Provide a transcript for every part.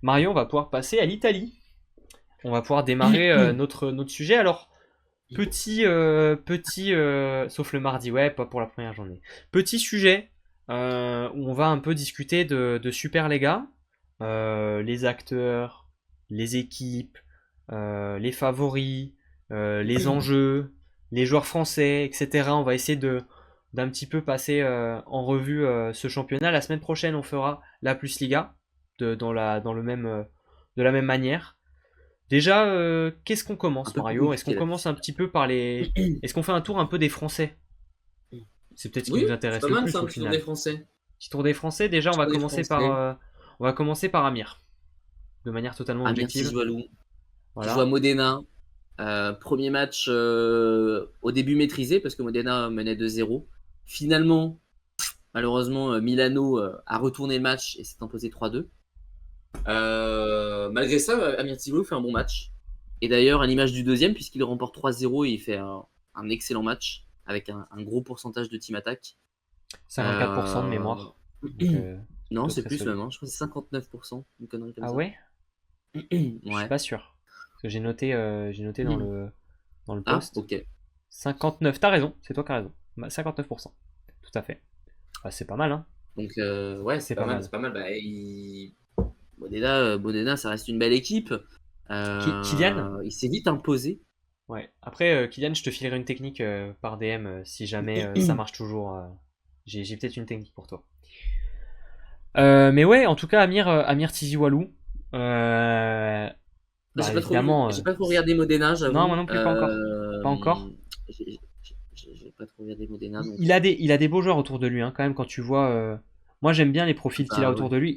Mario, on va pouvoir passer à l'Italie. On va pouvoir démarrer notre sujet. Alors, sauf le mardi, ouais, pas pour la première journée. Petit sujet où on va un peu discuter de Superlega, les acteurs, les équipes, les favoris, les enjeux, les joueurs français, etc. On va essayer d'un petit peu passer en revue ce championnat. La semaine prochaine, on fera la Plus Liga de la même manière. Déjà, qu'est-ce qu'on Un commence, peu plus Mario? Est-ce qu'on compliqué la commence un plus. petit peu par les... Est-ce qu'on fait un tour un peu des Français? C'est peut-être ce qui Oui, nous c'est intéresse pas le mal ça, plus un au petit tour des final. Français. Petit tour des Français, déjà, Petit tour des Français. on va commencer par Amir, de manière totalement Amir objective. Tijoalou, qui joue à Voilà. Modena. Premier match au début maîtrisé, parce que Modena menait 2-0. Finalement, malheureusement, Milano a retourné le match et s'est imposé 3-2. Malgré ça, Amir Tijoalou fait un bon match. Et d'ailleurs, à l'image du deuxième, puisqu'il remporte 3-0 et il fait un excellent match, avec un gros pourcentage de team attack. 54% de Euh, mémoire. Donc, Non, plutôt c'est très plus solide. même, hein. Je crois que c'est 59%, une connerie comme Ah ça. ouais? Je suis Ouais. pas sûr. Parce que j'ai noté dans le Ah, post. ok. 59, t'as raison, c'est toi qui as raison. 59%. Tout à fait. Ah, c'est pas mal, hein? Donc, ouais, c'est C'est pas pas mal, mal. c'est pas mal. Modena, ça reste une belle équipe. Kylian? Il s'est vite imposé. Ouais. Après, Kylian, je te filerai une technique par DM si jamais ça marche toujours. J'ai peut-être une technique pour toi. Mais ouais, en tout cas, Amir Tiziwalou. Bah évidemment. J'ai pas trop regardé Modena, Non, moi j'avoue. non plus, pas encore. Pas encore. J'ai pas trop regardé Modena, donc. Il a des beaux joueurs autour de lui, hein, quand même, quand tu vois. Moi, j'aime bien les profils qu'il a Bah autour ouais. de lui.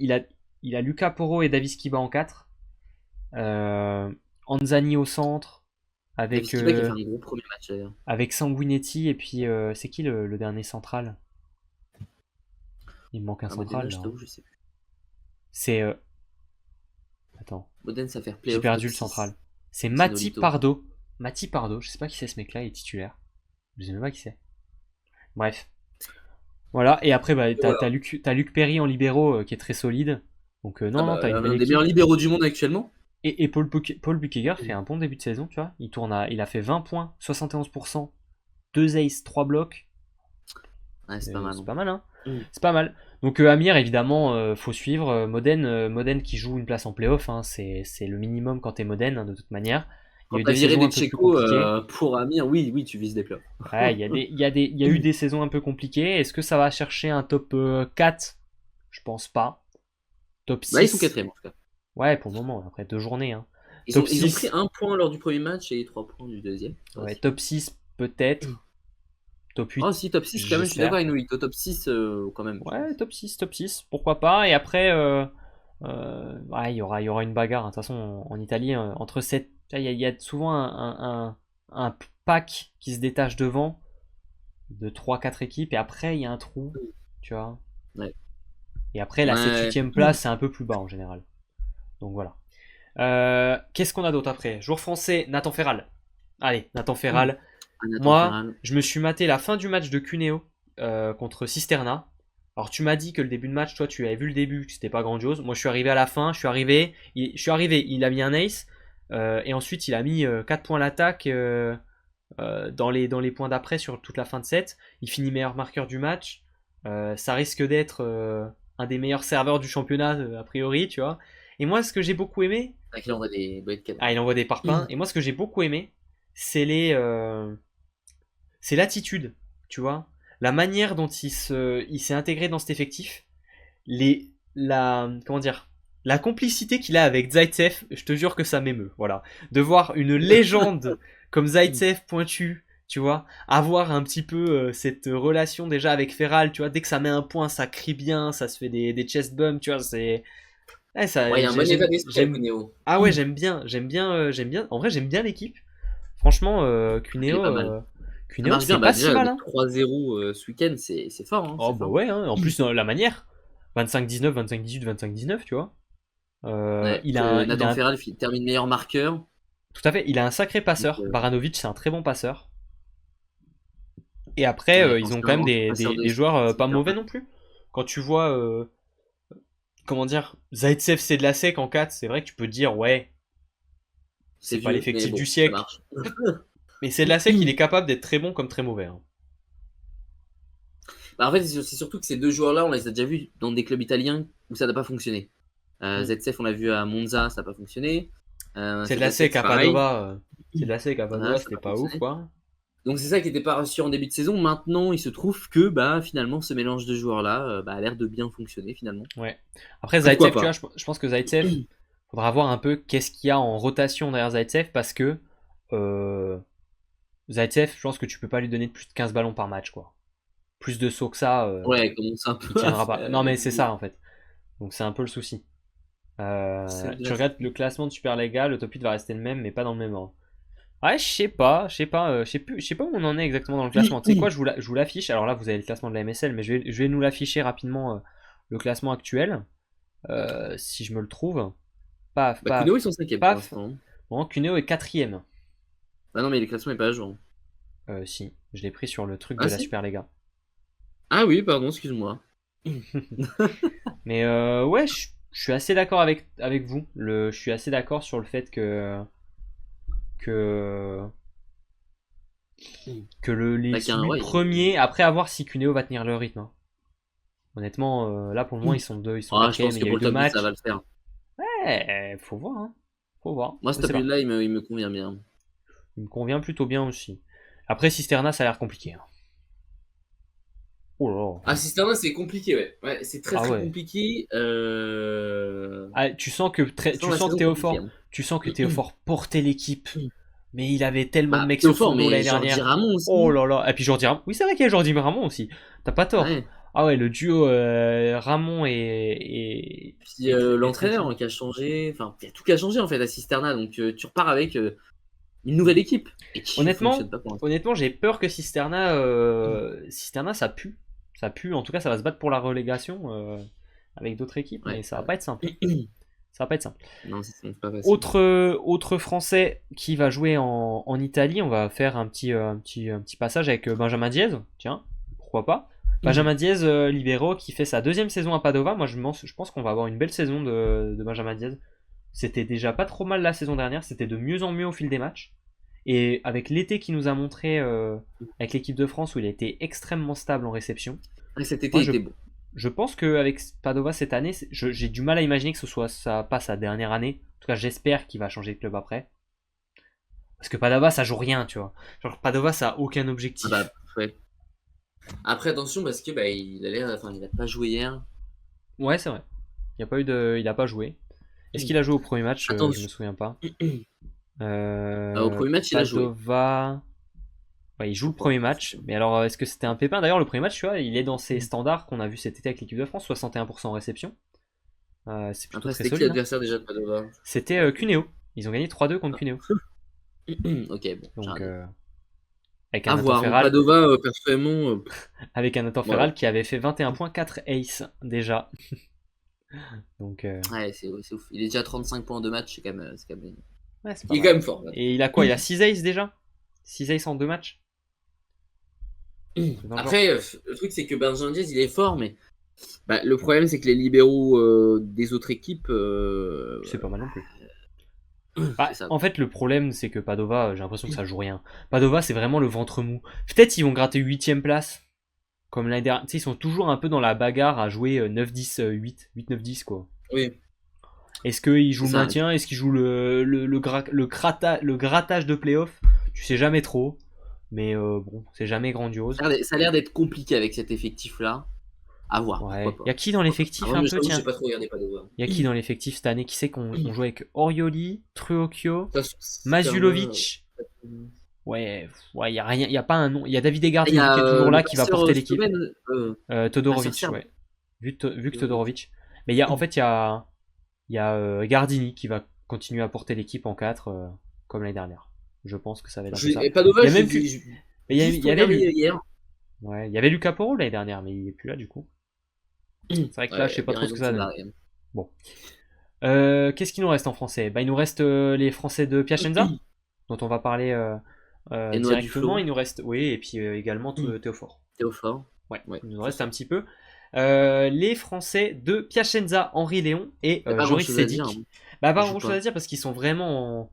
Il a Luca Poro et Davis Kiba en 4. Euh, Anzani au centre. Davis Avec, Kiba qui a fait un gros premier match d'ailleurs. avec Sanguinetti. Et puis, c'est qui le dernier central? Il me manque un À Modena, central, je là. t'avoue, je sais plus. C'est. Attends, Modena, ça fait j'ai playoff perdu top le central. 6. C'est C'est Mati Nolito. Pardo. Mati Pardo, je sais pas qui c'est ce mec-là, il est titulaire. Je sais même pas qui c'est. Bref. Voilà, et après, bah, Et voilà. t'as Luc Perry en libéraux qui est très solide. Donc, Ah non, non, bah, t'as une belle l'un des meilleurs équipe. libéraux du monde actuellement. Et Paul Bucheger fait un bon début de saison, tu vois. Il a fait 20 points, 71%, 2 aces, 3 blocs. Ouais, c'est pas mal, C'est hein. pas mal, hein. Mm. C'est pas mal. Donc, Amir, évidemment, faut suivre. Modène qui joue une place en playoff, hein, c'est le minimum quand t'es Modène, hein, de toute manière. Il y Quand a eu t'as des viré saisons des un peu plus Tchécos compliquées. pour Amir, oui, oui, tu vises des playoffs. Ouais, il y a eu des saisons un peu compliquées. Est-ce que ça va chercher un top 4? Je pense pas. Top Là, ils sont 6? quatrième en tout cas. Ouais, pour le moment, après 2 journées, hein. Top Ils ont pris 6? un point lors du premier match et 3 points du deuxième. Ça Ouais, aussi. top 6 peut-être. Top Oh, 8, si, top 6 quand même, je suis d'accord j'espère. avec Nolito. Top 6 quand même, je Ouais, pense. top 6, pourquoi pas. Et après, ouais, il y aura une bagarre, hein. De toute façon, en Italie, entre cette. Il y a souvent un pack qui se détache devant de 3 4 équipes. Et après, il y a un trou, tu vois. Ouais. Et après, la 7 Ouais. 8 place, c'est un peu plus bas en général. Donc voilà. Qu'est-ce qu'on a d'autre après? Joueur français, Nathan Ferral. Allez, Nathan Ferral. Ah, Nathan Moi, Ferral. je me suis maté la fin du match de Cuneo contre Cisterna. Alors tu m'as dit que le début de match, toi tu avais vu le début, que c'était pas grandiose. Moi je suis arrivé à la fin, il a mis un ace. Et ensuite il a mis 4 points à l'attaque dans les points d'après sur toute la fin de set. Il finit meilleur marqueur du match. Ça risque d'être un des meilleurs serveurs du championnat a priori, tu vois. Et moi ce que j'ai beaucoup aimé, À qui on voit des boîtes cadeaux. ah il envoie des parpaings. Et moi ce que j'ai beaucoup aimé, c'est c'est l'attitude, tu vois, la manière dont il s'est intégré dans cet effectif, comment dire, la complicité qu'il a avec Zaitsev, je te jure que ça m'émeut, voilà. De voir une légende comme Zaitsev pointu, tu vois, avoir un petit peu cette relation déjà avec Ferral, tu vois, dès que ça met un point, ça crie bien, ça se fait des chest bumps, tu vois, c'est... Ouais, Ouais, il y a un bon état d'esprit à Cuneo. Ah ouais, j'aime bien, en vrai j'aime bien l'équipe. Franchement, Il est pas mal. Ça Cuneo, marche c'est bien. Bah, pas si déjà, mal, le hein. 3-0 ce week-end, c'est fort, hein, Oh c'est bah fort. ouais, hein. En plus la manière. 25-19, 25-18, 25-19, tu vois. Ouais, que Nathan Ferral termine meilleur marqueur. Tout à fait, il a un sacré Donc, passeur. Baranovic, c'est un très bon passeur. Et après, ouais, ils ont quand même ancien passeur de des joueurs pas mauvais Cisterna. non plus. Quand tu vois comment dire, Zaitsev c'est de la sec en 4, c'est vrai que tu peux te dire, ouais, C'est c'est pas vieux, mais l'effectif bon, du ça siècle. marche. Mais c'est de la sec, il est capable d'être très bon comme très mauvais, hein. Bah, en fait, c'est surtout que ces deux joueurs-là, on les a déjà vus dans des clubs italiens où ça n'a pas fonctionné. ZCF, on l'a vu à Monza, ça n'a pas fonctionné. C'est de la sec c'est à pareil. Padova. C'est de la sec à Voilà, Padova, ça n'a c'était pas pas ouf, fonctionné. quoi. Donc c'est ça qui n'était pas rassurant en début de saison. Maintenant, il se trouve que bah, finalement, ce mélange de joueurs-là bah, a l'air de bien fonctionner finalement. Ouais. Après, Pourquoi Zaitsev, tu vois, pas? je pense que Zaitsev, faudra voir un peu qu'est-ce qu'il y a en rotation derrière Zaitsev parce que euh, Zaitsev, je pense que tu peux pas lui donner plus de 15 ballons par match, quoi. Plus de sauts que ça, Ouais, commence un il peu à tiendra pas. faire. Non, mais c'est ça, en fait. Donc c'est un peu le souci. C'est Tu vrai. regardes le classement de Superliga, le top 8 va rester le même, mais pas dans le même ordre. Ouais, je sais pas où on en est exactement dans le classement. Tu sais quoi, je vous l'affiche. Alors là, vous avez le classement de la MSL, mais je vais nous l'afficher rapidement, le classement actuel, si je me le trouve. Paf, Bah, Kuneo, paf, ils sont cinquième pour paf. l'instant. Bon, Cuneo est quatrième. Bah non, mais le classement n'est pas à jour. Si, je l'ai pris sur le truc de Ah la si? Superliga. Ah oui, pardon, excuse-moi. Mais ouais, je suis assez d'accord avec vous. Je suis assez d'accord sur le fait que, les Bah, huit ouais. premiers, après à voir si Cuneo va tenir le rythme, hein. Honnêtement, là pour le moment ils sont Ah, je quatrième, pense il que y a pour eu le deux top 10, ça va matchs. le faire. Ouais, faut voir, hein. Faut voir, Moi, ce je top sais 10 pas. là, il me convient bien. Il me convient plutôt bien aussi. Après Cisterna, ça a l'air compliqué, hein. Oh là là. Ah, Cisterna, c'est compliqué, ouais. Ouais, c'est très Ah très ouais. compliqué. Ah, Sans la saison compliquée, hein. Tu sens que Théophore portait l'équipe. Mais il avait tellement de Bah, mecs sur Théophore, son dos mais l'année Jordi dernière. Ramon Oh aussi. là là. Et puis Jordi Ramon. Oui, c'est vrai qu'il y a Jordi Ramon aussi. T'as pas tort. Ouais. Ah ouais, le duo Ramon Puis et l'entraîneur Trintignant. qui a changé. Enfin, il y a tout qui a changé en fait à Cisterna. Donc tu repars avec une nouvelle équipe. Et qui ne fonctionne Honnêtement, pas pour l'instant. honnêtement, j'ai peur que Cisterna, ça pue. Ça pue. En tout cas, ça va se battre pour la relégation avec d'autres équipes, mais Ouais. ça va pas être simple. Ça va pas être simple. Non, c'est pas facile. Autre Français qui va jouer en Italie, on va faire un petit passage avec Benjamin Diez. Tiens, pourquoi pas. Benjamin Diez, libéraux, qui fait sa deuxième saison à Padova. Moi, je pense qu'on va avoir une belle saison de Benjamin Diez. C'était déjà pas trop mal la saison dernière, c'était de mieux en mieux au fil des matchs. Et avec l'été qu'il nous a montré avec l'équipe de France, où il a été extrêmement stable en réception, Ouais, cet été moi était beau. je pense qu'avec Padova cette année, j'ai du mal à imaginer que ce soit pas sa dernière année. En tout cas, j'espère qu'il va changer de club après. Parce que Padova, ça joue rien, tu vois. Genre, Padova, ça a aucun Ah bah, objectif. ouais. Après, attention, parce que bah, il a pas joué hier. Ouais, c'est vrai. Il a pas joué. Est-ce qu'il a joué au premier match? Je me Attention. souviens pas. Au premier match, il a joué. Padova. Ouais, il joue Je le premier crois. match. Mais alors, est-ce que c'était un pépin? D'ailleurs, le premier match, tu vois, il est dans ses standards qu'on a vu cet été avec l'équipe de France, 61% en réception. C'est plutôt Après, très c'était qui solide, hein. l'adversaire déjà de Padova? C'était Cuneo. Ils ont gagné 3-2 contre Cuneo. Ok, bon, j'ai un Donc, doute. avec un À Nathan voir. Hein. Ferral, Padova, personnellement, avec un Nathan voilà. Ferral qui avait fait 21 points, 4 aces déjà. Donc, Ouais, c'est ouf. Il est déjà à 35 points en 2 matchs, c'est quand même... ouais, c'est pas Il est quand mal. même fort. Là. Et il a quoi? Il a 6 aces déjà? 6 aces en 2 matchs? C'est dans le genre. Après, le truc, c'est que Benjamin Diaz, il est fort, mais bah, le problème, c'est que les libéraux des autres équipes, C'est pas mal non plus. c'est Bah, ça. en fait, le problème, c'est que Padova, j'ai l'impression que ça joue rien. Padova, c'est vraiment le ventre mou. Peut-être ils vont gratter 8ème place. Comme l'année dernière. Tu sais, ils sont toujours un peu dans la bagarre à jouer 9-10, 8-9-10, quoi. Oui, Est-ce qu'ils c'est jouent le ça. maintien? Est-ce qu'ils jouent le grattage de playoff? Tu sais jamais trop. Mais bon, c'est jamais grandiose. Ça a l'air d'être compliqué avec cet effectif-là. À voir, pourquoi Ouais. pas. Il y a qui dans l'effectif Moi, un mais peu, j'avoue, j'ai tiens? pas trop regardé Padova. Il y a qui dans l'effectif cette année? Qui sait qu'on joue avec Orioli, Truocchio, Ça, Cisterna, Mazulovic? Ouais, ouais, il y a rien, il y a pas un nom. Il y a David il y Gardini a qui est toujours le là, qui va passeur porter l'équipe. slovène, Todorovic, passeur serbe. ouais. Vu que Todorovic. Mais en fait, il y a Gardini qui va continuer à porter l'équipe en 4 comme l'année dernière. Je pense que ça va être un peu ça. Et Padova, Il y a je l'ai même vu plus. Mais juste il y avait regardé Lu. hier. Ouais, il y avait Lucas Porro l'année dernière, mais il est plus là du coup. C'est vrai que là, je sais Ouais, pas bien trop ce raison que de ça s'en donne. barrer. Bon. Qu'est-ce qu'il nous reste en français? Bah, il nous reste les Français de Piacenza, dont on va parler Et Noah directement. Duflo, Il nous reste, oui, et puis également Théophore. Théophore. Ouais, Ouais, il nous c'est reste un ça. petit peu. Les Français de Piacenza, Henri Léon et Y a pas grand Joris chose à dire, Sédic. hein. Bah, pas Ils jouent grand chose à pas. dire parce qu'ils sont vraiment.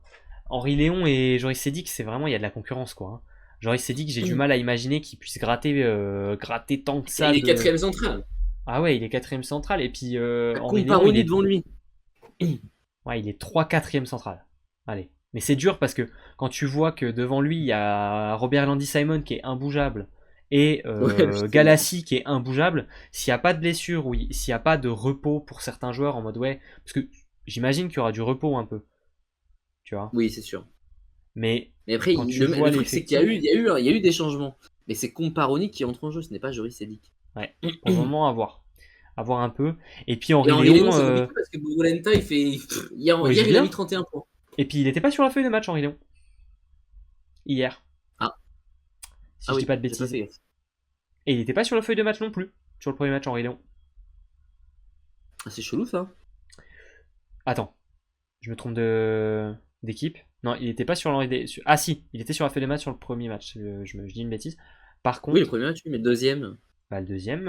Henri Léon et Joris Sédic, c'est vraiment. Il y a de la concurrence, quoi, hein. Joris Sédic, j'ai du mal à imaginer qu'il puisse gratter tant que ça Il est de. quatrième central. Ah ouais, il est quatrième central. Et puis Henri Léon, Comparoni devant lui. ouais, il est 3 quatrième central. Allez. Mais c'est dur parce que quand tu vois que devant lui, il y a Robert Landy Simon qui est imbougeable et Ouais, justement. Galassi qui est imbougeable, s'il n'y a pas de blessure ou s'il n'y a pas de repos pour certains joueurs en mode ouais, parce que j'imagine qu'il y aura du repos un peu, tu vois. Oui, c'est sûr. Mais Mais après, quand tu vois le truc, c'est qu'il y a l'effectif, eu, il y a eu des changements. Mais c'est Comparoni qui entre en jeu, ce n'est pas Joris Sédic. ouais, pour le moment à voir un peu. Et puis Et Henri Henri Léon, Léon, c'est compliqué parce que Borolenta, il fait. il Hier, joue il a bien. mis 31 points. Et puis il n'était pas sur la feuille de match Henri Léon hier, Ah, si ah je dis oui, pas de j'ai pas fait bêtises. gaffe. Et il n'était pas sur la feuille de match non plus sur le premier match Henri Léon. Ah, c'est chelou ça. Attends. Je me trompe d'équipe. Non, il était pas sur Ah si, il était sur la feuille de match sur le premier match. Je dis une bêtise. Par Oui, le contre, premier match, oui, mais le deuxième. bah, le deuxième.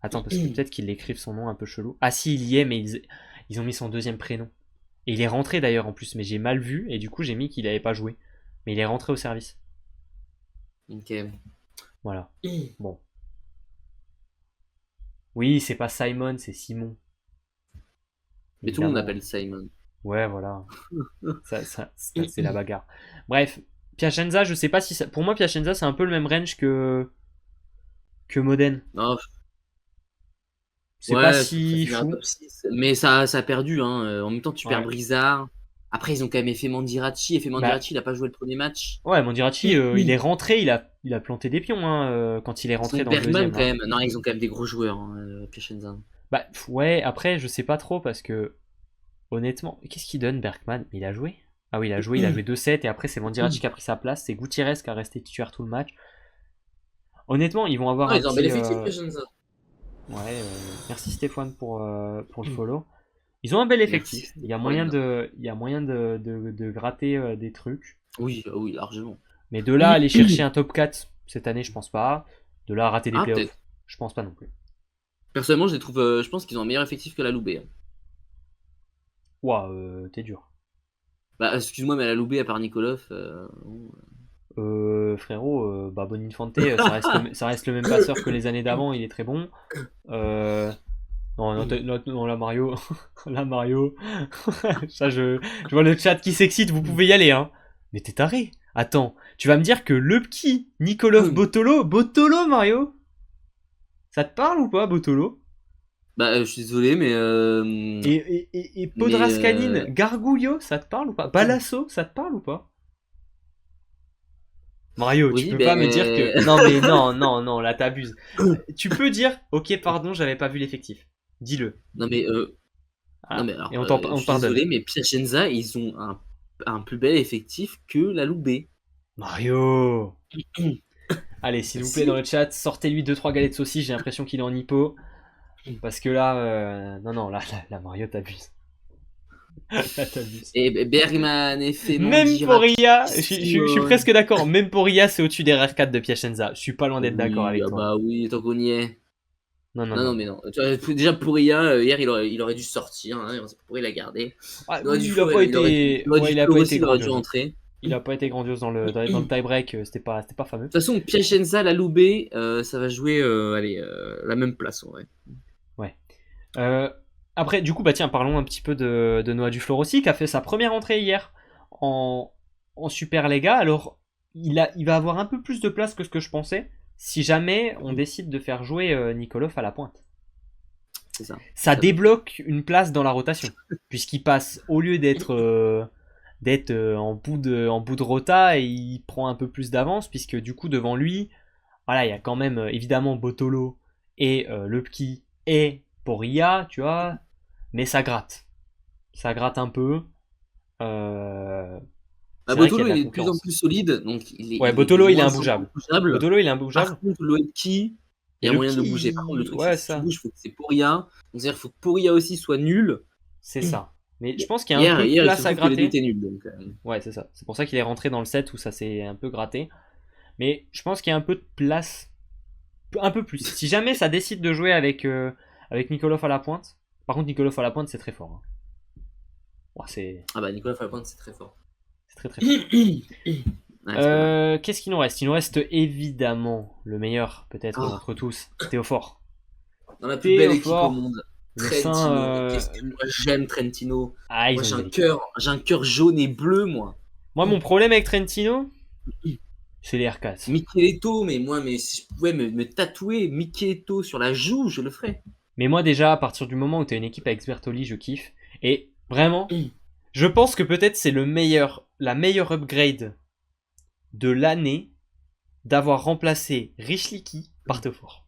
Attends, parce que peut-être qu'ils l'écrivent son nom un peu chelou. Ah si, il y est, mais ils ont mis son deuxième prénom. Et il est rentré d'ailleurs en plus, mais j'ai mal vu et du coup j'ai mis qu'il n'avait pas joué. Mais il est rentré au service. Ok. Voilà. Bon. Oui, c'est pas Simon, c'est Simon. Mais tout le monde Évidemment. appelle Simon. Ouais, voilà. C'est la bagarre. Bref, Piacenza, je sais pas si pour moi Piacenza c'est un peu le même range que Modène. Non, C'est pas ouais, ça si finira fou. top 6. Mais ça a perdu, hein. En même temps, tu perds Ouais. Brizard. Après, ils ont quand même fait Mandiracci. Et fait Bah Mandiracci, il a pas joué le premier match. ouais, Mondiracci, il est rentré, il a planté des pions hein, quand il est Ils ont rentré dans le Bergman deuxième quand là. même. Non, ils ont quand même des gros joueurs, hein, Piacenza. Bah ouais, après je sais pas trop parce que honnêtement, qu'est-ce qu'il donne Bergman? Il a joué? Ah oui, il a joué 2-7 et après c'est Mondiracci qui a pris sa place, c'est Gutiérrez qui a resté titulaire tout le match. Honnêtement, ils vont avoir Non, un ils ont un bel petit effectif, Piacenza. ouais, merci Stéphane pour le follow. Ils ont un bel Merci, effectif. Il y a moyen Stéphane. de gratter des trucs. Oui, oui, largement. Mais de là, aller chercher un top 4 cette année, je pense pas. De là, à rater des Ah, peut-être. playoffs, je pense pas non plus. Personnellement, je les trouve. Je pense qu'ils ont un meilleur effectif que la Loubet, hein. Ouah, t'es dur. Bah, excuse-moi, mais la Loubet, à part Nikolov. Bon. Frérot, bah Boninfante, ça reste le même passeur que les années d'avant, il est très bon. Euh, non, non, non, la Mario, la Mario. Ça, je vois le chat qui s'excite, vous pouvez y aller, hein. Mais t'es taré. Attends, tu vas me dire que le petit Nikolov Botolo, Mario, ça te parle ou pas, Botolo? Bah, je suis désolé, mais. Et Mais. Podrascaline, Gargullo, ça te parle ou pas? Balasso, ça te parle ou pas? Mario, tu Oui, peux pas me dire que. ben. Non, mais non, non, non, là t'abuses. Tu peux dire, ok, pardon, j'avais pas vu l'effectif. Dis-le. Non, mais. Non, Ah, mais alors, et on je te suis pardonne. désolé, mais Piacenza, ils ont un plus bel effectif que la Loubet. Mario! Allez, s'il vous plaît, Si. dans le chat, sortez-lui 2-3 galettes de saucisse, j'ai l'impression qu'il est en hypo. Parce que là, non, non, là, Mario, t'abuses. Là, t'abuses. Et Bergman, et Même pour Femandirati, Ria, je suis Simone. presque d'accord, même pour Ria, c'est au-dessus des RR4 de Piacenza. Je suis pas loin d'être d'accord Oui, avec ah toi. bah oui, tant qu'on y est. Non, non, Non, non, non. mais non. Tu vois, déjà, Pouria, hier, il aurait dû sortir, hein, on sait pas pourquoi il l'a gardé. Ah, Il aurait dû, il a pas il été. aurait dû Ouais, il a pas Fleur été aussi, il aurait dû grandiose. rentrer. Il a pas été grandiose dans le tie-break, c'était pas fameux. De toute façon, Piacenza, la Loubet, ça va jouer allez, la même place en vrai. Ouais. Euh, Après, du coup, bah tiens, parlons un petit peu de Noah Duflor aussi, qui a fait sa première entrée hier en, en Superlega. Alors, il va avoir un peu plus de place que ce que je pensais, si jamais on décide de faire jouer Nikolov à la pointe. C'est ça. Ça Tout à fait. débloque une place dans la rotation, puisqu'il passe, au lieu d'être en bout de rota, et il prend un peu plus d'avance, puisque du coup, devant lui, voilà, il y a quand même évidemment Botolo et Lepki et Poria, tu vois, mais ça gratte. Ça gratte un peu. Euh, Bah, c'est vrai qu'il y a Botolo, de la il est de plus en concurrence. plus solide, donc Ouais, il est de Botolo, il est moins en moins imbougeable. bougeable. Botolo, il est Par imbougeable. contre, Loebki, il Mais y a moyen de le bouger. Par contre, le Lepki, truc, c'est ouais, que si tu ça, bouges, il faut que c'est Poria. Donc, c'est-à-dire qu'il faut que Poria aussi soit nul. c'est ça. Mais je pense qu'il y a un Hier, peu de il se place à trouve que les deux gratter. étaient nuls. Donc, Ouais, c'est ça. C'est pour ça qu'il est rentré dans le set où ça s'est un peu gratté. Mais je pense qu'il y a un peu de place Un peu plus. Si jamais ça décide de jouer avec Nikolov à la pointe. Par contre, Nikolov à la pointe, c'est très fort, hein. Ouah, Ah bah Nicolas Falcon, c'est très fort. c'est très très fort. Ouais, c'est pas mal. Qu'est-ce qu'il nous reste? Il nous reste évidemment le meilleur, peut-être, Oh, d'entre tous, Théophore. dans la plus belle équipe au Théophore, monde, le sein. Trentino. Mais qu'est-ce que moi j'aime Trentino. Ah, Moi ils ont une belle équipe. j'ai un cœur jaune et bleu, moi. Moi, mon problème avec Trentino, c'est les R4. Micheletto, mais moi, mais si je pouvais me tatouer Micheletto sur la joue, je le ferais. Mais moi, déjà, à partir du moment où tu as une équipe avec Sbertoli, je kiffe. Et vraiment, je pense que peut-être c'est la meilleure upgrade de l'année d'avoir remplacé Richliki par Théophore.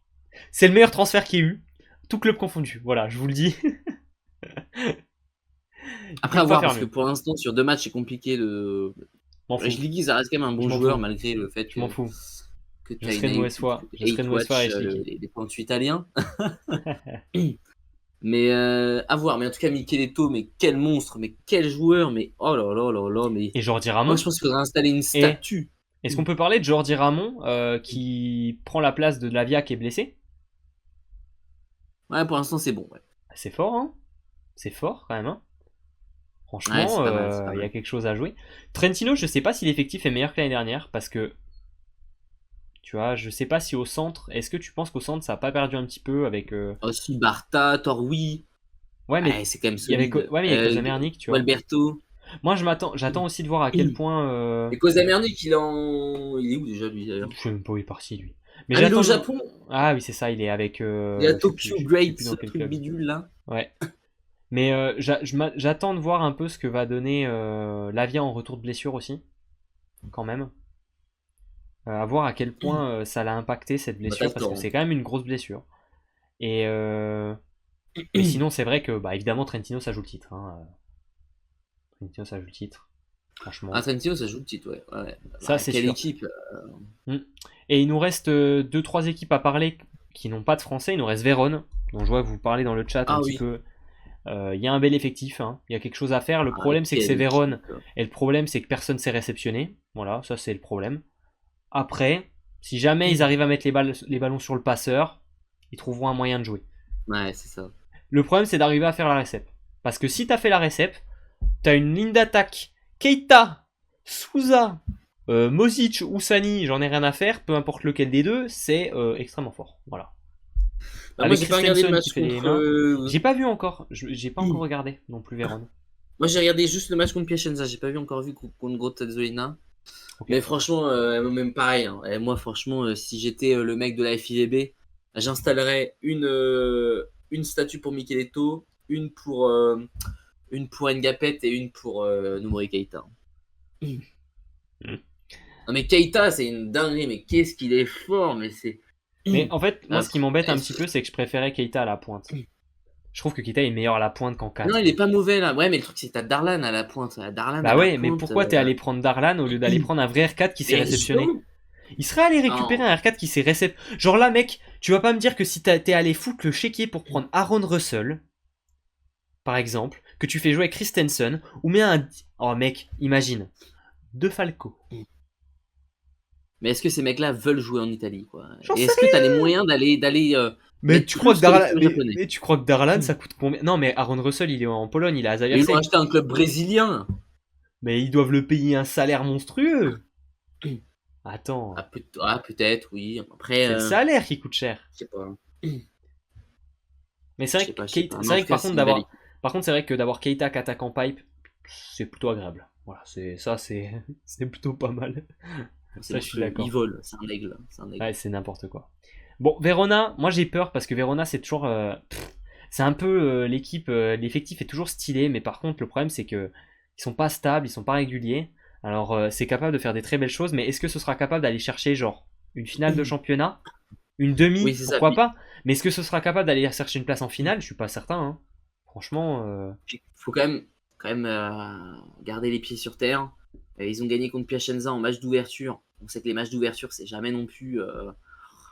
C'est le meilleur transfert qu'il y ait eu, tout club confondu. Voilà, je vous le dis. Après, Il à peut pas voir, faire parce que mieux. pour l'instant, sur 2 matchs, c'est compliqué de. M'en fous. Richliki, ça reste quand même un Je bon m'en joueur, fous. malgré le fait Je m'en fous. que Je tu as serai une de mauvaise foi. Je serai de mauvaise foi, H-Watch, Richliki. les pointus italiens. Mais à voir. Mais en tout cas, Micheletto, mais quel monstre, mais quel joueur, mais oh là là là là. Mais Et Jordi moi, Ramon. je pense qu'il faudrait installer une Et statue. est-ce qu'on peut parler de Jordi Ramon qui prend la place de Lavia qui est blessé? Ouais, pour l'instant, c'est bon. Ouais, C'est fort, hein? C'est fort quand même, hein? ouais, c'est Franchement, pas mal, c'est pas il y a mal. quelque chose à jouer. Trentino, je sais pas si l'effectif est meilleur que l'année dernière parce que, tu vois, je sais pas si au centre, est-ce que tu penses qu'au centre ça a pas perdu un petit peu avec. Aussi Barta, Torwi, Ouais, mais ouais, c'est quand même il y avait, solide. ouais, mais il y a Kozamernik, tu vois. Gualberto. Moi, j'attends aussi de voir à quel point. Et Kozamernik, il est où déjà lui d'ailleurs? Je sais même pas où il est parti lui. Mais Ah, il est au j'attends. Japon. Ah oui, c'est ça, il est avec. Il est à Je sais plus, Tokyo je sais Great, plus ce dans quel truc club. bidule là. Ouais. Mais j'attends de voir un peu ce que va donner Lavia en retour de blessure aussi, quand même. À voir à quel point ça l'a impacté cette Bah, t'as blessure, le parce que temps. c'est quand même une grosse blessure. Et mais sinon, c'est vrai que bah, évidemment, Trentino ça joue le titre, hein. Trentino ça joue le titre, Ah, franchement. Trentino, ça joue le titre, ouais. Ouais. Ça, Bah, c'est quelle sûr. équipe. Mm. Et il nous reste deux trois équipes à parler qui n'ont pas de français. Il nous reste Vérone, dont je vois que vous parlez dans le chat un Ah petit oui. peu. Il y a un bel effectif, hein. Il y a quelque chose à faire. Le Ah, problème, c'est que quelle c'est Vérone. équipe. Et le problème, c'est que personne s'est réceptionné. Voilà, ça, c'est le problème. Après, si jamais ils arrivent à mettre les ballons sur le passeur, ils trouveront un moyen de jouer. Ouais, c'est ça. Le problème, c'est d'arriver à faire la récep. Parce que si t'as fait la récep, t'as une ligne d'attaque. Keita, Souza, Mosic ou Sani, j'en ai rien à faire. Peu importe lequel des deux, c'est extrêmement fort. Voilà. Bah, moi, Avec j'ai pas regardé le Christensen qui match fait les contre. mains. J'ai pas vu encore. J'ai pas encore regardé non plus Vérone. Moi, j'ai regardé juste le match contre Piacenza. J'ai pas encore vu contre Grottazzolina. Ok. Mais franchement, même pareil, hein. Et moi, franchement, si j'étais le mec de la FIVB, j'installerais une statue pour Micheletto, une pour Ngapet et une pour Numori Keita. Mm. Non, mais Keita, c'est une dinguerie, mais qu'est-ce qu'il est fort, mais c'est. Mais en fait, moi, Ah, ce qui m'embête un petit peu, c'est que je préférais Keita à la pointe. Je trouve que Keita est meilleur à la pointe qu'en 4. Non, il est pas mauvais là. Ouais, mais le truc, c'est que t'as Darlan à la pointe. Darlan à Bah la ouais, mais pointe. pourquoi t'es allé prendre Darlan au lieu d'aller prendre un vrai R4 qui s'est Mais réceptionné? justement. Il serait allé récupérer Non. un R4 qui s'est réceptionné. Genre là, mec, tu vas pas me dire que si t'es allé foutre le chéquier pour prendre Aaron Russell, par exemple, que tu fais jouer Christensen, ou bien un. Oh mec, imagine. De Falco. Mais est-ce que ces mecs-là veulent jouer en Italie, quoi? J'en Et sais est-ce que t'as les moyens d'aller Mais mettre tu crois plus que que les Darlan, clubs japonais? mais tu crois que Darlan ça coûte combien? Non, mais Aaron Russell, il est en Pologne, il est à Mais ils vont Zaversek. acheter un club brésilien. Mais ils doivent le payer un salaire monstrueux. Attends, Peut-être, oui. Après, c'est le salaire qui coûte cher. je sais pas. Mais c'est Je vrai sais que pas, je sais pas. C'est Mais en vrai tout que cas, c'est une belle équipe. par contre, c'est vrai que d'avoir Keita qui attaque en pipe, c'est plutôt agréable. Voilà, c'est c'est plutôt pas mal. C'est Ça, je suis monstrueux. d'accord. Il vole, c'est un aigle. C'est un aigle. Ouais, c'est n'importe quoi. Bon, Verona, moi j'ai peur parce que Verona, c'est toujours. C'est un peu l'équipe, l'effectif est toujours stylé, mais par contre, le problème c'est que ils sont pas stables, ils sont pas réguliers. Alors, c'est capable de faire des très belles choses, mais est-ce que ce sera capable d'aller chercher, genre, une finale de championnat? Une demi, Oui, c'est ça. pourquoi Puis, pas? Mais est-ce que ce sera capable d'aller chercher une place en finale? Je suis pas certain, hein. Franchement, il faut quand même garder les pieds sur terre. Ils ont gagné contre Piacenza en match d'ouverture. On sait que les matchs d'ouverture, c'est jamais non plus.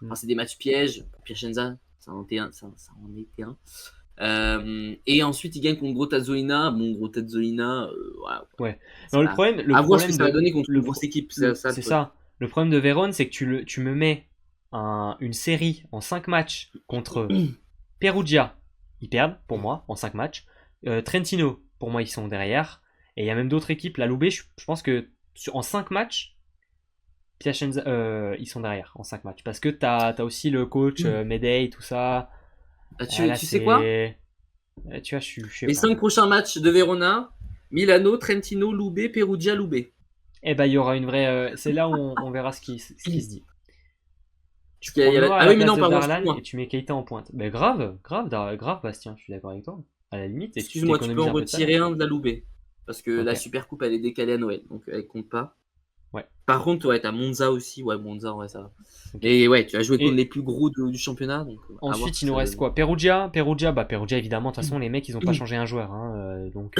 Enfin, c'est des matchs pièges. Piacenza, ça en était un. Ça en était un. Et ensuite, ils gagnent contre Grottazzolina. Bon, Grottazzolina, ouais. c'est Non, le pas. problème, À voir ce que ça va donner contre une grosse équipe. C'est ça le c'est truc. ça. Le problème de Vérone, c'est que tu me mets une série en 5 matchs contre Perugia, ils perdent pour moi en 5 matchs. Trentino, pour moi, ils sont derrière. Et il y a même d'autres équipes. La Loubet, je pense que en 5 matchs, Piacenza, ils sont derrière en 5 matchs. Parce que t'as aussi le coach Medei, tout ça. Là, Tu sais quoi? Tu vois, je sais Les pas. 5 prochains matchs de Verona, Milano, Trentino, Loubet, Perugia, Loubet. Eh ben, il y aura une vraie. C'est là où on verra ce qui se dit. Tu Parce qu'il prends y a Noah à Ah la oui, mais place non, de pardon, Darlan excuse-moi. et tu mets Keita en pointe. Ben grave, Bastien, je suis d'accord avec toi. À la limite, et tu Excuse-moi, tu peux t'économises en un peu de salaire. retirer un de la Loubet. Parce que la Ok, Super Coupe, elle est décalée à Noël. Donc elle compte pas. ouais, Par contre, ouais, t'as Monza aussi. Ouais, Monza, ouais, ça va. ok. Et ouais, tu as joué contre Et les plus gros du championnat. Donc à voir ensuite, ce il que nous ça reste donne. quoi? Perugia, évidemment. De toute façon, les mecs, ils ont pas changé un joueur, hein, donc,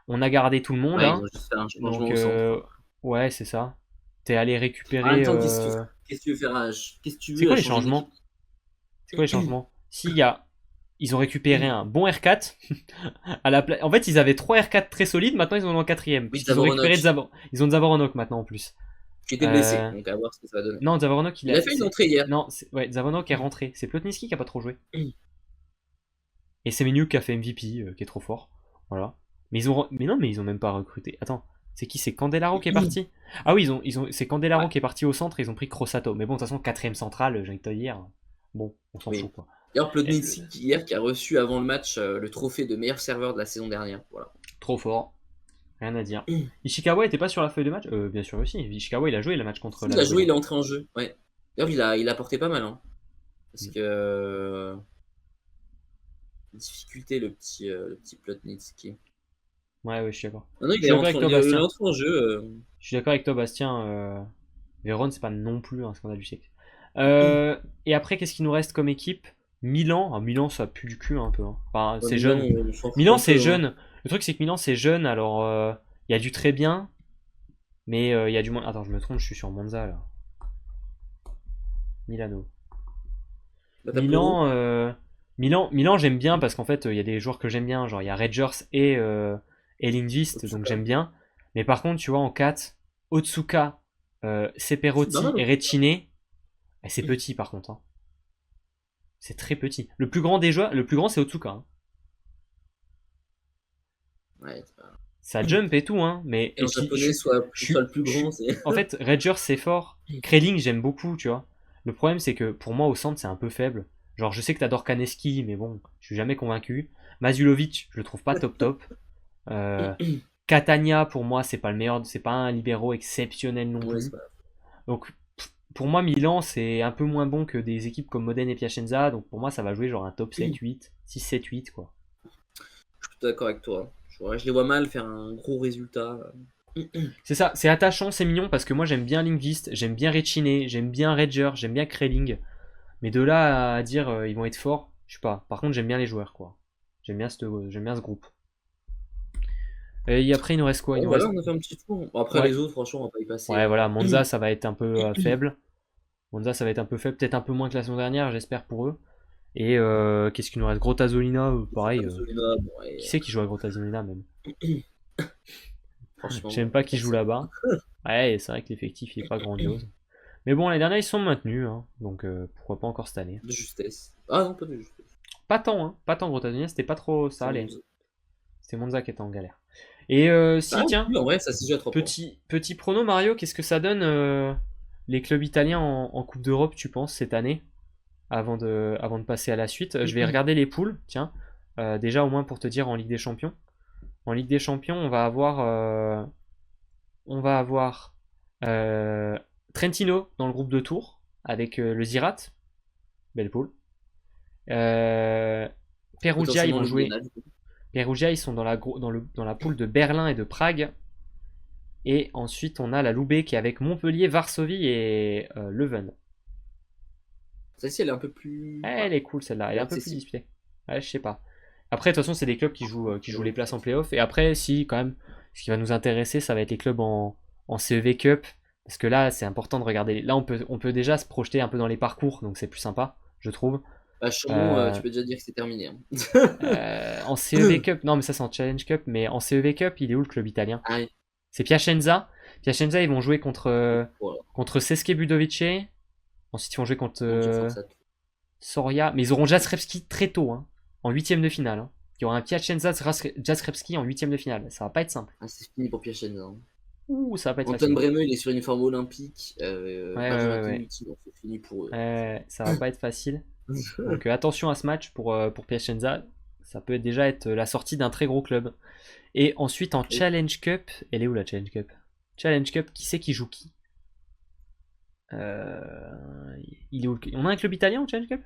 on a gardé tout le monde, Ouais, ils hein. ont juste fait un changement Donc, au centre. ouais, c'est ça. T'es allé En même récupérer. temps, qu'est-ce que tu veux faire Qu'est-ce que tu C'est veux quoi à les changer d'équipe? changements? C'est quoi les changements? S'il y a. Ils ont récupéré un bon R4. En fait, ils avaient 3 R4 très solides. Maintenant, ils en ont un quatrième. Oui, Puisqu'ils ont récupéré Zavoranoc, Ils ont Zavoronok maintenant en plus. qui était blessé. Euh, Donc à voir ce que ça va donner. Non, Zavoronok, Il a fait une entrée hier. Non, ouais, Zavoronok est rentré. C'est Plotnitsky qui a pas trop joué. Et Semenyuk qui a fait MVP, qui est trop fort. Voilà. Mais non, mais ils ont même pas recruté. Attends, c'est qui? C'est Candelaro qui est parti? Ah oui, c'est Candelaro Ouais, qui est parti au centre. Ils ont pris Crossato. Mais bon, de toute façon, quatrième central, j'ai envie de te dire. Bon, on s'en oui. fout quoi. D'ailleurs, Euh, Plotnitsky hier qui a reçu avant le match le trophée de meilleur serveur de la saison dernière. Voilà. Trop fort. Rien à dire. Ishikawa était pas sur la feuille de match? Bien sûr aussi. Ishikawa, il a joué le match contre la Il a joué, Nouvelle. il est entré en jeu. Ouais. D'ailleurs, il a porté pas mal. Hein. Parce Mm. que difficulté le petit Plotnitsky. Ouais, ouais, je suis d'accord. Non, non, Je suis d'accord avec toi, il est Bastien. entré en jeu. Je suis d'accord avec toi, Bastien. Vérone, c'est pas non plus un scandale du siècle. Et après, qu'est-ce qu'il nous reste comme équipe? Milan. Ah, Milan, ça pue du cul un peu, hein. Enfin, c'est Milan, jeune. on s'en fout Milan, un c'est peu. Hein. jeune. Le truc, c'est que Milan, c'est jeune. Alors, il y a du très bien. Mais il y a du moins. Attends, je me trompe, je suis sur Monza là. Milano. Bah, t'as Puro. Milan, Milan, j'aime bien parce qu'en fait, il y a des joueurs que j'aime bien. Genre, il y a Rangers et Lindvist, donc Otsuka. j'aime bien. Mais par contre, tu vois, en 4, Otsuka, C'est pas Seperotti mal, et Otsuka. Recine, c'est petit par contre, hein. C'est très petit. Le plus grand des joueurs, le plus grand, c'est Otsuka, hein. Ouais, c'est pas... Ça jump et tout, hein. Mais Et en japonais, soit le plus grand, c'est. en fait, Rangers, c'est fort. Kreling, j'aime beaucoup, tu vois. Le problème, c'est que pour moi, au centre, c'est un peu faible. Genre, je sais que t'adores Kaneski, mais bon, je suis jamais convaincu. Mazulovic, je le trouve pas top top. Euh, Catania, pour moi, c'est pas le meilleur, c'est pas un libéraux exceptionnel non Ouais, c'est plus. pas... Donc, pour moi, Milan, c'est un peu moins bon que des équipes comme Modène et Piacenza. Donc, pour moi, ça va jouer genre un top 7-8, 6-7-8, quoi. Je suis plutôt d'accord avec toi. Je les vois mal faire un gros résultat. C'est ça, c'est attachant, c'est mignon parce que moi, j'aime bien Lingvist, j'aime bien Recine, j'aime bien Redger, j'aime bien Kreling. Mais de là à dire ils vont être forts, je sais pas. Par contre, j'aime bien les joueurs, quoi. J'aime bien ce groupe. Et après, il nous reste quoi? Il Bon, nous voilà, reste. on a fait un petit tour. Bon, après, Ouais, les autres, franchement, on va pas y passer. ouais, voilà. Monza, ça va être un peu faible. Monza, ça va être un peu faible, peut-être un peu moins que la saison dernière, j'espère pour eux. Et qu'est-ce qu'il nous reste? Grottazolina, pareil. Solina, bon, Qui ouais, c'est qui joue à Grottazolina même? Je sais franchement, même pas qui joue personne. là-bas. Ouais, c'est vrai que l'effectif il est pas grandiose. Mais bon, les derniers ils sont maintenus, hein, donc pourquoi pas encore cette année. De justesse. Ah non, pas de justesse. Pas tant, hein, pas tant Grottazolina, c'était pas trop. Ça C'est allait. Monza. C'était Monza qui était en galère. Et Ah si, tiens, oui, en vrai, ça s'est joué à 3 points. petit prono Mario, qu'est-ce que ça donne les clubs italiens en Coupe d'Europe, tu penses, cette année, avant de passer à la suite? Je vais regarder les poules, tiens. Déjà au moins pour te dire en Ligue des Champions. En Ligue des Champions, on va avoir Trentino dans le groupe de Tours avec le Zirat, belle poule. Perugia, ils Potentiellement vont le jouer. Grenade. Perugia, ils sont dans la poule de Berlin et de Prague. Et ensuite, on a la Loubet qui est avec Montpellier, Varsovie et Leuven. Celle-ci, elle est un peu plus. Elle est cool celle-là, elle est un peu plus accessible. disputée. Ouais, je sais pas. Après, de toute façon, c'est des clubs qui jouent les places en playoff. Et après, si, quand même, ce qui va nous intéresser, ça va être les clubs en CEV Cup. Parce que là, c'est important de regarder. Là, on peut déjà se projeter un peu dans les parcours, donc c'est plus sympa, je trouve. Bah, Chaumont, Euh, tu peux déjà dire que c'est terminé. Hein. en CEV Cup, non, mais ça, c'est en Challenge Cup. Mais en CEV Cup, il est où le club italien? Ah, oui. C'est Piacenza. Piacenza, ils vont jouer contre Voilà. Sesche Budovice Ensuite, ils vont jouer contre Donc, il faut que ça. Soria. Mais ils auront Jastrzębski très tôt, hein, en huitième de finale. Hein. Il y aura un Piacenza Jastrzębski en huitième de finale. Ça va pas être simple. Ah, c'est fini pour Piacenza. Hein. Ouh, ça va pas être Anton facile. Breme, il est sur une forme olympique. Ouais, Benjamin ouais. Tonucci, donc c'est fini pour eux. Ça va pas être facile. Donc attention à ce match pour Piacenza. Ça peut déjà être la sortie d'un très gros club. Et ensuite en Challenge Cup, elle est où la Challenge Cup? Challenge Cup, qui c'est qui joue qui? Il est où On a un club italien au Challenge Cup?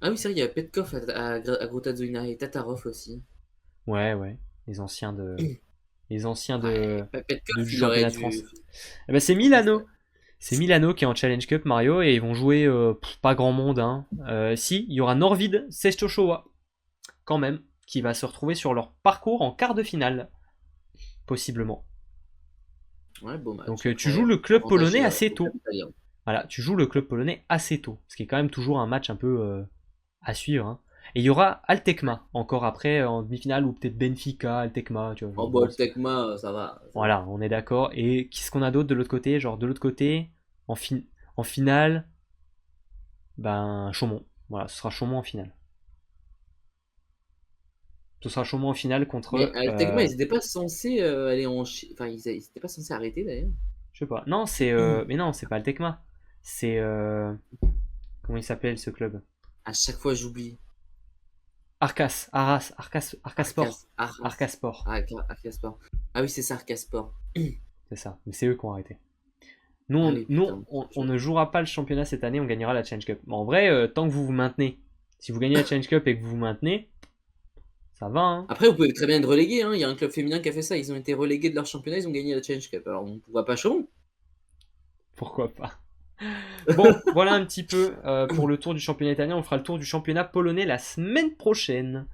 Ah oui, c'est vrai, il y a Petkov à Grottazzurina et Tatarov aussi. Ouais. Les anciens de Ouais, du Petkov, il aurait championnat de dû. France. Eh ben, c'est Milano. C'est Milano qui est en Challenge Cup, Mario, et ils vont jouer pas grand monde. Hein. Si, il y aura Norvid Seschochoa, quand même, qui va se retrouver sur leur parcours en quart de finale, possiblement. Ouais, beau match. Donc Après, tu joues le club avantage, polonais assez au tôt. club italien. Voilà, tu joues le club polonais assez tôt, ce qui est quand même toujours un match un peu à suivre. Hein. Et il y aura Altecma encore après en demi-finale, ou peut-être Benfica, Altecma, tu vois. Oh, Bon, bah, le Tecma, ça va. voilà, on est d'accord. Et qu'est-ce qu'on a d'autre de l'autre côté? Genre de l'autre côté, en, en finale, ben Chaumont. Voilà, ce sera Chaumont en finale. Ce sera Chaumont en finale Mais contre. le Tecma, ils n'étaient pas censés aller en. Enfin, ils n'étaient pas censés arrêter d'ailleurs. Je sais pas. Non, c'est. Mais non, c'est pas Altecma. C'est. Comment il s'appelle ce club? À chaque fois, j'oublie. Arcas, Arcas Sport. Arcas Sport. Arcasport. Ah oui, c'est ça, Arcasport. C'est ça. Mais c'est eux qui ont arrêté. Nous, Ah on, oui, nous, putain. on ne jouera pas le championnat cette année, on gagnera la Challenge Cup. Mais en vrai, tant que vous vous maintenez, si vous gagnez la Challenge Cup et que vous vous maintenez, ça va. Hein. Après, vous pouvez très bien être relégué. Hein. Il y a un club féminin qui a fait ça. Ils ont été relégués de leur championnat, ils ont gagné la Challenge Cup. Alors, on ne pourra pas chaud. Pourquoi pas. Bon, voilà un petit peu pour le tour du championnat italien. On fera le tour du championnat polonais la semaine prochaine.